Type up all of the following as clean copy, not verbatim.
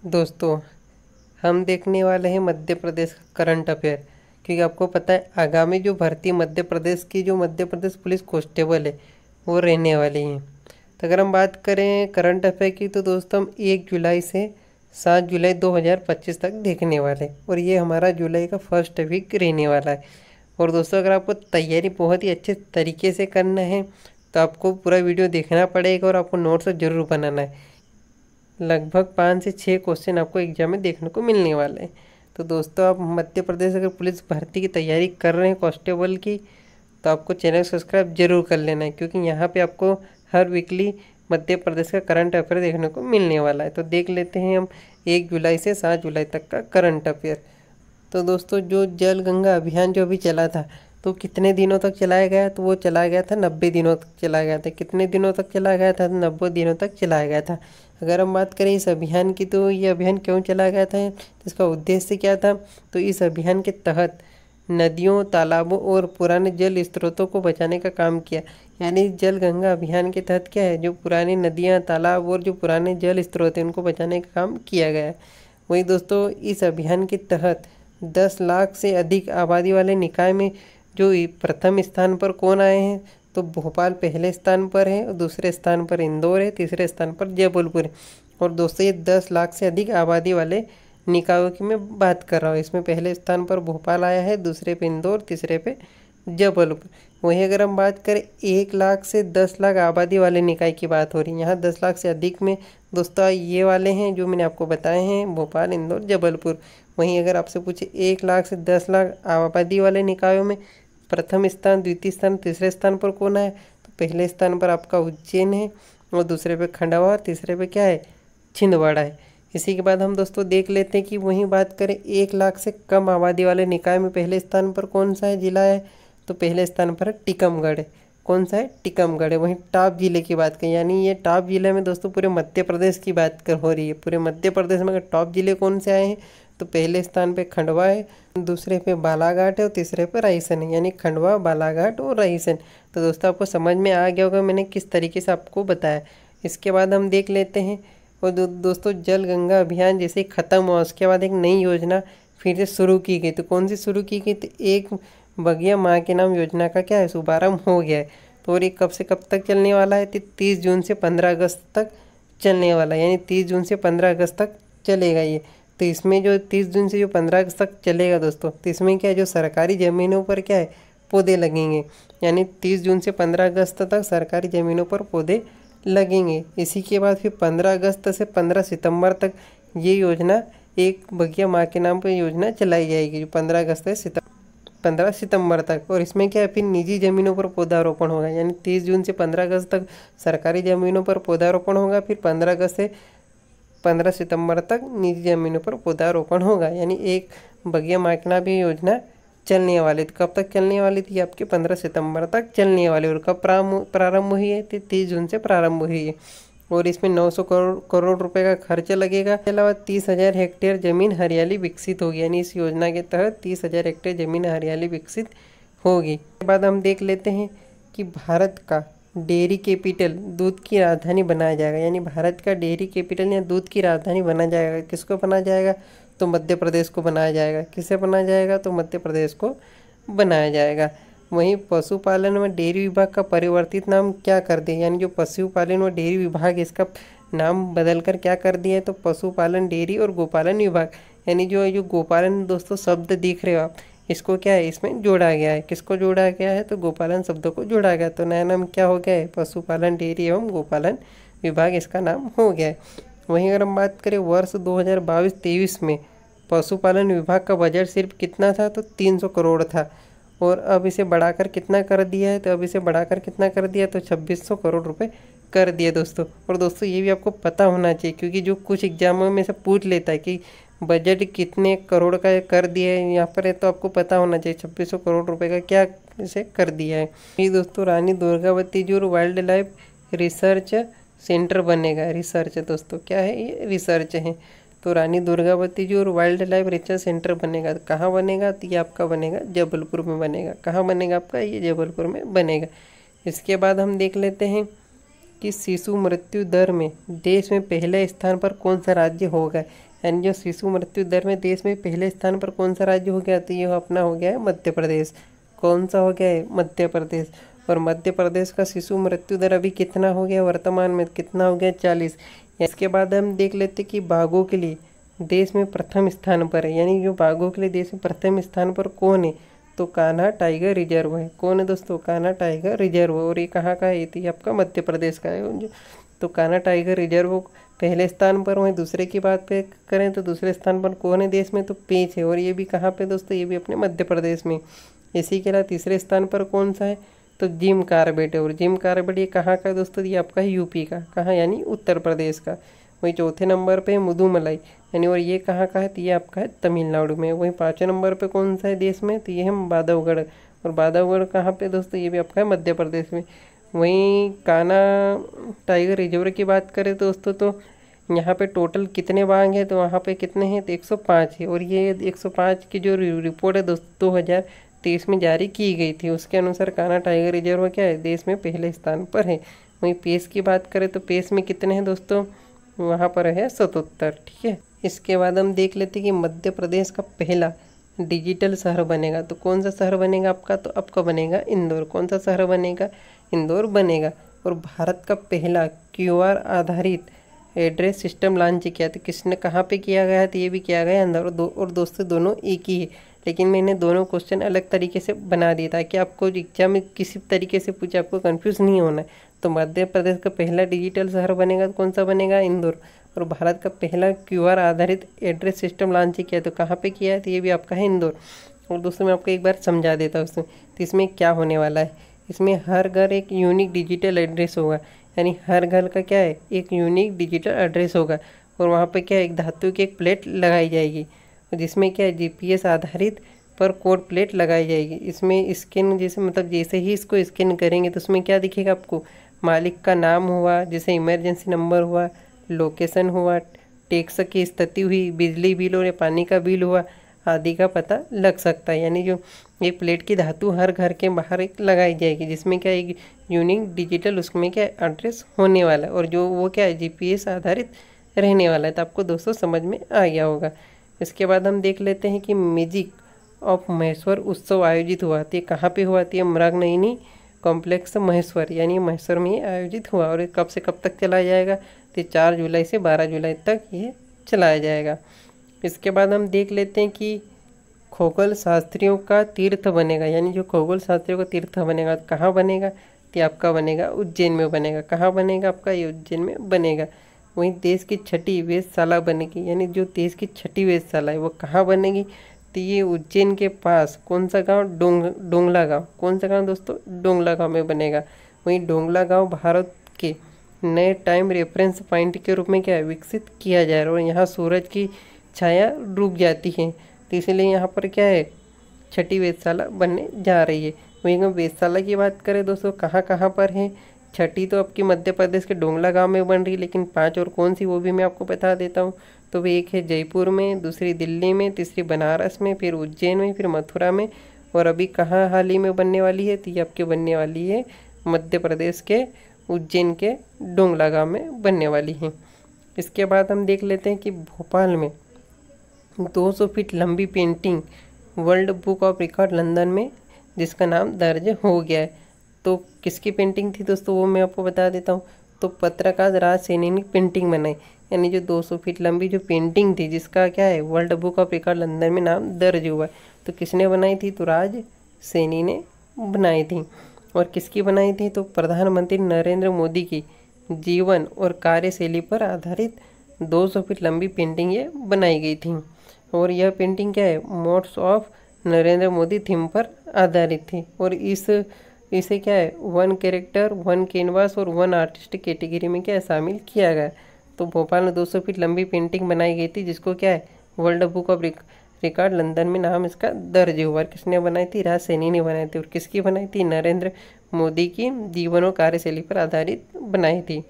दोस्तों, हम देखने वाले हैं मध्य प्रदेश का करंट अफेयर। क्योंकि आपको पता है आगामी जो भर्ती मध्य प्रदेश की जो मध्य प्रदेश पुलिस कांस्टेबल है वो रहने वाली है। तो अगर हम बात करें करंट अफेयर की तो दोस्तों हम 1 जुलाई से 7 जुलाई 2025 तक देखने वाले हैं और ये हमारा जुलाई का फर्स्ट वीक रहने वाला है। और दोस्तों अगर आपको तैयारी बहुत ही अच्छे तरीके से करना है तो आपको पूरा वीडियो देखना पड़ेगा और आपको नोट्स ज़रूर बनाना है। लगभग 5 से 6 क्वेश्चन आपको एग्जाम में देखने को मिलने वाले हैं। तो दोस्तों आप मध्य प्रदेश अगर पुलिस भर्ती की तैयारी कर रहे हैं कांस्टेबल की तो आपको चैनल सब्सक्राइब जरूर कर लेना है, क्योंकि यहाँ पे आपको हर वीकली मध्य प्रदेश का करंट अफेयर देखने को मिलने वाला है। तो देख लेते हैं हम 1 जुलाई से 7 जुलाई तक का करंट अफेयर। तो दोस्तों जो जल गंगा अभियान जो अभी चला था तो कितने दिनों तक चलाया गया, तो वो चलाया गया था 90 दिनों तक चलाया गया था। कितने दिनों तक चलाया गया था? 90 दिनों तक चलाया गया था। अगर हम बात करें इस अभियान की तो ये अभियान क्यों चलाया गया था, तो इसका उद्देश्य क्या था? तो इस अभियान के तहत नदियों, तालाबों और पुराने जल स्रोतों को बचाने का काम किया। यानी जल गंगा अभियान के तहत क्या है, जो पुरानी नदियाँ, तालाब और जो पुराने जल स्रोत हैं उनको बचाने का काम किया गया है। वहीं दोस्तों इस अभियान के तहत 10 लाख से अधिक आबादी वाले निकाय में जो प्रथम स्थान पर कौन आए हैं, तो भोपाल पहले स्थान पर है और दूसरे स्थान पर इंदौर है, तीसरे स्थान पर जबलपुर है। और दोस्तों ये 10 लाख से अधिक आबादी वाले निकायों की मैं बात कर रहा हूँ। इसमें पहले स्थान पर भोपाल आया है, दूसरे पे इंदौर, तीसरे पे जबलपुर। वहीं अगर हम बात करें 1 लाख से 10 लाख आबादी वाले निकाय की बात हो रही है, यहाँ 10 लाख से अधिक में दोस्तों ये वाले हैं जो मैंने आपको बताए हैं, भोपाल, इंदौर, जबलपुर। वहीं अगर आपसे पूछे 1 लाख से 10 लाख आबादी वाले निकायों में प्रथम स्थान, द्वितीय स्थान, तीसरे स्थान पर कौन है, तो पहले स्थान पर आपका उज्जैन है और दूसरे पे खंडवा और तीसरे पे क्या है, छिंदवाड़ा है। इसी के बाद हम दोस्तों देख लेते हैं कि वहीं बात करें 1 लाख से कम आबादी वाले निकाय में पहले स्थान पर कौन सा है जिला है, तो पहले स्थान पर टीकमगढ़ है। कौन सा है? टीकमगढ़ है। वहीं टॉप जिले की बात करें, यानी ये टॉप जिले में दोस्तों पूरे मध्य प्रदेश की बात कर हो रही है। पूरे मध्य प्रदेश में अगर टॉप जिले कौन से आए हैं, तो पहले स्थान पे खंडवा है, दूसरे पे बालाघाट है और तीसरे पे रायसेन है। यानी खंडवा, बालाघाट और रायसेन। तो दोस्तों आपको समझ में आ गया होगा मैंने किस तरीके से आपको बताया। इसके बाद हम देख लेते हैं और दोस्तों जल गंगा अभियान जैसे ही ख़त्म हुआ उसके बाद एक नई योजना फिर से शुरू की गई। तो कौन सी शुरू की गई? तो एक बगिया माँ के नाम योजना का क्या है, शुभारंभ हो गया है। तो और ये कब से कब तक चलने वाला है? तो 30 जून से 15 अगस्त तक चलने वाला है। यानी 30 जून से 15 अगस्त तक चलेगा ये। तो इसमें जो 30 जून से जो 15 अगस्त तक चलेगा दोस्तों, तो इसमें क्या है, जो सरकारी ज़मीनों पर क्या है, पौधे लगेंगे। यानी 30 जून से 15 अगस्त तक सरकारी ज़मीनों पर पौधे लगेंगे। इसी के बाद फिर 15 अगस्त से 15 सितंबर तक ये योजना एक बगिया माँ के नाम पर योजना चलाई जाएगी, जो 15 अगस्त से 15 सितंबर तक। और इसमें क्या है, फिर निजी ज़मीनों पर पौधारोपण होगा। यानी 30 जून से 15 अगस्त तक सरकारी ज़मीनों पर पौधारोपण होगा, फिर 15 अगस्त से 15 सितंबर तक निजी ज़मीनों पर पौधारोपण होगा। यानी एक बगिया माँ के नाम ये योजना चलने वाली थी। कब तक चलने वाली थी? आपके 15 सितंबर तक चलने वाली। और कब प्रारंभ हुई है? 30 जून से प्रारंभ हुई है। और इसमें 900 करोड़ रुपए का खर्च लगेगा। इसके अलावा 30,000 हेक्टेयर ज़मीन हरियाली विकसित होगी। यानी इस योजना के तहत 30,000 हेक्टेयर ज़मीन हरियाली विकसित होगी। इसके बाद हम देख लेते हैं कि भारत का डेयरी कैपिटल, दूध की राजधानी बनाया जाएगा। यानी भारत का डेयरी कैपिटल या दूध की राजधानी बनाया जाएगा। किसको बनाया जाएगा? तो मध्य प्रदेश को बनाया जाएगा। किसे बनाया जाएगा? तो मध्य प्रदेश को बनाया जाएगा। वहीं पशुपालन व डेयरी विभाग का परिवर्तित नाम क्या कर दिया? यानी जो पशुपालन व डेयरी विभाग इसका नाम बदलकर क्या कर दिया है, तो पशुपालन, डेयरी और गोपालन विभाग। यानी जो गोपालन दोस्तों शब्द दिख रहे हो आप, इसको क्या है, इसमें जोड़ा गया है। किसको जोड़ा गया है? तो गोपालन शब्दों को जोड़ा गया। तो नया नाम क्या हो गया है? पशुपालन, डेयरी एवं गोपालन विभाग इसका नाम हो गया है। वहीं अगर हम बात करें वर्ष 2022-23 में पशुपालन विभाग का बजट सिर्फ कितना था? तो 300 करोड़ था। और अब इसे बढ़ाकर कितना कर दिया है? तो अब इसे बढ़ाकर कितना कर दिया? तो 2600 करोड़ रुपए कर दिए दोस्तों। और दोस्तों ये भी आपको पता होना चाहिए, क्योंकि जो कुछ एग्जामों में से पूछ लेता है कि बजट कितने करोड़ का कर दिया है यहाँ पर है, तो आपको पता होना चाहिए 2600 करोड़ रुपए का क्या इसे कर दिया है। ये दोस्तों रानी दुर्गावती जी और वाइल्ड लाइफ रिसर्च सेंटर बनेगा। रिसर्च दोस्तों क्या है, ये रिसर्च है। तो रानी दुर्गावती जी और वाइल्ड लाइफ रिसर्च सेंटर बनेगा। कहाँ बनेगा? तो ये आपका बनेगा जबलपुर में बनेगा। कहाँ बनेगा आपका? ये जबलपुर में बनेगा। इसके बाद हम देख लेते हैं कि शिशु मृत्यु दर में देश में पहले स्थान पर कौन सा राज्य होगा। यानी जो शिशु मृत्यु दर में देश में पहले स्थान पर कौन सा राज्य हो गया, तो ये अपना हो गया है मध्य प्रदेश। कौन सा हो गया है, मध्य प्रदेश। और मध्य प्रदेश का शिशु मृत्यु दर अभी कितना हो गया, वर्तमान में कितना हो गया, 40। इसके बाद हम देख लेते कि बाघों के लिए देश में प्रथम स्थान पर है, यानी जो बाघों के लिए देश में प्रथम स्थान पर कौन है, तो कान्हा टाइगर रिजर्व है। कौन है दोस्तों, कान्हा टाइगर रिजर्व। और ये कहाँ का है, ये आपका मध्य प्रदेश का है। तो कान्हा टाइगर रिजर्व पहले स्थान पर। वहीं दूसरे की बात पे करें तो दूसरे स्थान पर कौन है देश में, तो पेंच है। और ये भी कहाँ पे दोस्तों, ये भी अपने मध्य प्रदेश में। इसी के अलावा तीसरे स्थान पर कौन सा है, तो जिम कार्बेट है। और जिम कार्बेट ये कहाँ का है दोस्तों, ये आपका है यूपी का। कहाँ, यानी उत्तर प्रदेश का। वहीं चौथे नंबर पे मुदुमलाई, यानी और ये कहाँ का है, तो ये आपका है तमिलनाडु में। वहीं पाँचवें नंबर पे कौन सा है देश में, तो ये है बांधवगढ़। और बांधवगढ़ कहाँ पे दोस्तों, ये भी आपका है मध्य प्रदेश में। वहीं कान्हा टाइगर रिजर्व की बात करें दोस्तों, तो यहाँ पे टोटल कितने बाघ हैं, तो वहाँ पे कितने हैं, तो 105 है। और ये 105 की जो रिपोर्ट है दोस्तों 2023 में जारी की गई थी, उसके अनुसार कान्हा टाइगर रिजर्व क्या है, देश में पहले स्थान पर है। वहीं पेस की बात करें तो पेस में कितने हैं दोस्तों, वहाँ पर है 77। ठीक है। इसके बाद हम देख लेते हैं कि मध्य प्रदेश का पहला डिजिटल शहर बनेगा, तो कौन सा शहर बनेगा आपका, तो आपका बनेगा इंदौर। कौन सा शहर बनेगा, इंदौर बनेगा। और भारत का पहला QR आधारित एड्रेस सिस्टम लॉन्च किया, तो किसने कहाँ पे किया गया है, तो ये भी किया गया इंदौर। और दोस्तों दोनों एक ही है, लेकिन मैंने दोनों क्वेश्चन अलग तरीके से बना दिया ताकि आपको एग्जाम में किसी तरीके से पूछे आपको कंफ्यूज नहीं होना है। तो मध्य प्रदेश का पहला डिजिटल शहर बनेगा, तो कौन सा बनेगा, इंदौर। और भारत का पहला QR आधारित एड्रेस सिस्टम लॉन्च किया, तो कहाँ पे किया है, तो ये भी आपका है इंदौर। और दोस्तों मैं आपको एक बार समझा देता हूँ इसमें, तो इसमें क्या होने वाला है, इसमें हर घर एक यूनिक डिजिटल एड्रेस होगा। यानी हर घर का क्या है, एक यूनिक डिजिटल एड्रेस होगा। और वहाँ पे क्या है, एक धातु की एक प्लेट लगाई जाएगी, जिसमें क्या है GPS आधारित पर कोड प्लेट लगाई जाएगी। इसमें स्कैन जैसे मतलब जैसे ही इसको स्कैन करेंगे तो उसमें क्या दिखेगा आपको, मालिक का नाम हुआ, जैसे इमरजेंसी नंबर हुआ, लोकेशन हुआ, टैक्स की स्थिति हुई, बिजली बिल और पानी का बिल हुआ आदि का पता लग सकता है। यानी जो ये प्लेट की धातु हर घर के बाहर एक लगाई जाएगी, जिसमें क्या एक यूनिक डिजिटल उसमें क्या एड्रेस होने वाला है। और जो वो क्या है GPS आधारित रहने वाला है। तो आपको दोस्तों समझ में आ गया होगा। इसके बाद हम देख लेते हैं कि मैजिक ऑफ महेश्वर उत्सव आयोजित हुआ, तो ये कहाँ पे हुआ, तो ये मृगनयनी कॉम्प्लेक्स महेश्वर, यानी महेश्वर में ये आयोजित हुआ। और ये कब से कब तक चलाया जाएगा, तो 4 जुलाई से 12 जुलाई तक ये चलाया जाएगा। इसके बाद हम देख लेते हैं कि खगोल शास्त्रियों का तीर्थ बनेगा, यानी जो खगोल शास्त्रियों का तीर्थ बनेगा, तो कहाँ बनेगा, तो आपका बनेगा उज्जैन में बनेगा। कहाँ बनेगा आपका, ये उज्जैन में बनेगा। वहीं देश की 6ठी वेधशाला बनेगी, यानी जो देश की 6ठी वेधशाला है वो कहाँ बनेगी, तो ये उज्जैन के पास कौन सा गांव, डोंगला गांव। कौन सा गांव दोस्तों, डोंगला गांव में बनेगा। वहीं डोंगला गांव भारत के नए टाइम रेफरेंस पॉइंट के रूप में क्या है, विकसित किया जा रहा है। और यहाँ सूरज की छाया रुक जाती है, तो इसलिए यहाँ पर क्या है, 6ठी वेधशाला बनने जा रही है। वहीं अगर वेधशाला की बात करें दोस्तों कहाँ कहाँ पर है, 6ठी तो आपकी मध्य प्रदेश के डोंगला गांव में बन रही है, लेकिन 5 और कौन सी वो भी मैं आपको बता देता हूँ। तो वे एक है जयपुर में, दूसरी दिल्ली में, तीसरी बनारस में, फिर उज्जैन में, फिर मथुरा में। और अभी कहाँ हाल ही में बनने वाली है, तो ये आपके बनने वाली है मध्य प्रदेश के उज्जैन के डोंगला गांव में बनने वाली है। इसके बाद हम देख लेते हैं कि भोपाल में 200 फीट लंबी painting world book of record London में जिसका नाम दर्ज हो गया है। तो किसकी पेंटिंग थी दोस्तों, वो मैं आपको बता देता हूँ। तो पत्रकार राज सैनी ने पेंटिंग बनाई, यानी जो 200 फीट लंबी जो पेंटिंग थी जिसका क्या है world book of record London में नाम दर्ज हुआ है। तो किसने बनाई थी, तो राज सैनी ने बनाई थी। और किसकी बनाई थी, तो प्रधानमंत्री नरेंद्र मोदी की जीवन और कार्यशैली पर आधारित 200 फीट लंबी पेंटिंग ये बनाई गई थी। और यह पेंटिंग क्या है, modes of Narendra Modi theme पर आधारित थी। और इसे क्या है 1 कैरेक्टर 1 कैनवास और 1 आर्टिस्ट कैटेगरी में क्या है शामिल किया गया। तो भोपाल में 200 फीट लंबी पेंटिंग बनाई गई थी जिसको क्या है world book of record London में नाम इसका दर्ज हुआ। किसने बनाई थी, राज सैनी ने बनाई थी। और किसकी बनाई थी, नरेंद्र मोदी की जीवन और कार्यशैली पर आधारित बनाई थी।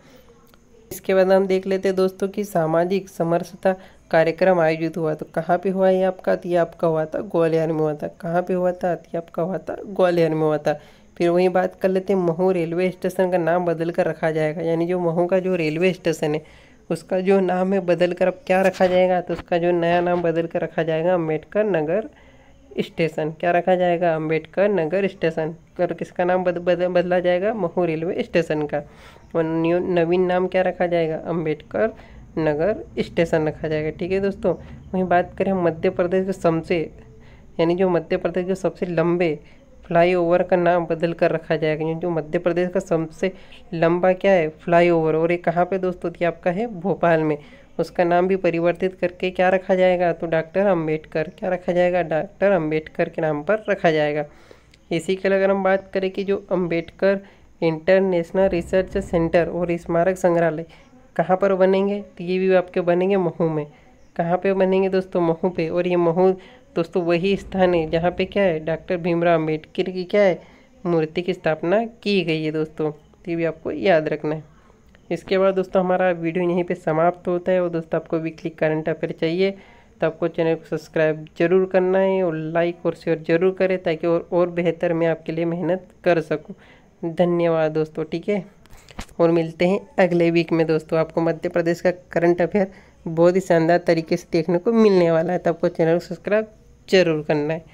इसके बाद हम देख लेते हैं दोस्तों कि सामाजिक समरसता कार्यक्रम आयोजित हुआ। तो कहाँ पे हुआ ये आपका, तो ये आपका हुआ था ग्वालियर में हुआ था। कहाँ पे हुआ था, तो ये आपका हुआ था ग्वालियर में हुआ था। फिर वही बात कर लेते हैं, महू रेलवे स्टेशन का नाम बदल कर रखा जाएगा, यानी जो महू का जो रेलवे स्टेशन है उसका जो नाम है बदल कर अब क्या रखा जाएगा, तो उसका जो नया नाम बदल कर रखा जाएगा अम्बेडकर नगर स्टेशन। क्या रखा जाएगा? अम्बेडकर नगर स्टेशन। और किसका नाम बदला जाएगा? महू रेलवे स्टेशन का। और नवीन नाम क्या रखा जाएगा? अम्बेडकर नगर स्टेशन रखा जाएगा। ठीक है दोस्तों। वहीं बात करें मध्य प्रदेश के सबसे, यानी जो मध्य प्रदेश के सबसे लंबे फ्लाईओवर का नाम बदल कर रखा जाएगा। जो मध्य प्रदेश का सबसे लंबा क्या है? फ्लाईओवर। और ये कहाँ पे दोस्तों? ये आपका है भोपाल में। उसका नाम भी परिवर्तित करके क्या रखा जाएगा? तो डॉक्टर अंबेडकर। क्या रखा जाएगा? डॉक्टर अंबेडकर के नाम पर रखा जाएगा। इसी के लिए अगर हम बात करें कि जो अंबेडकर इंटरनेशनल रिसर्च सेंटर और स्मारक संग्रहालय कहाँ पर बनेंगे, तो ये भी आपके बनेंगे महू में। कहाँ पे बनेंगे दोस्तों? महू पे। और ये महू दोस्तों वही स्थान है जहाँ पे क्या है? डॉक्टर भीमराव अम्बेडकर की क्या है? मूर्ति की स्थापना की गई है दोस्तों। तो ये भी आपको याद रखना है। इसके बाद दोस्तों हमारा वीडियो यहीं पे समाप्त होता है। और दोस्तों आपको वीकली करंट अफेयर चाहिए तो आपको चैनल को सब्सक्राइब जरूर करना है और लाइक और शेयर जरूर करें, ताकि और बेहतर मैं आपके लिए मेहनत कर सकूं। धन्यवाद दोस्तों। ठीक है, और मिलते हैं अगले वीक में दोस्तों। आपको मध्य प्रदेश का करंट अफेयर बहुत ही शानदार तरीके से देखने को मिलने वाला है, तो आपको चैनल को सब्सक्राइब जरूर करना है।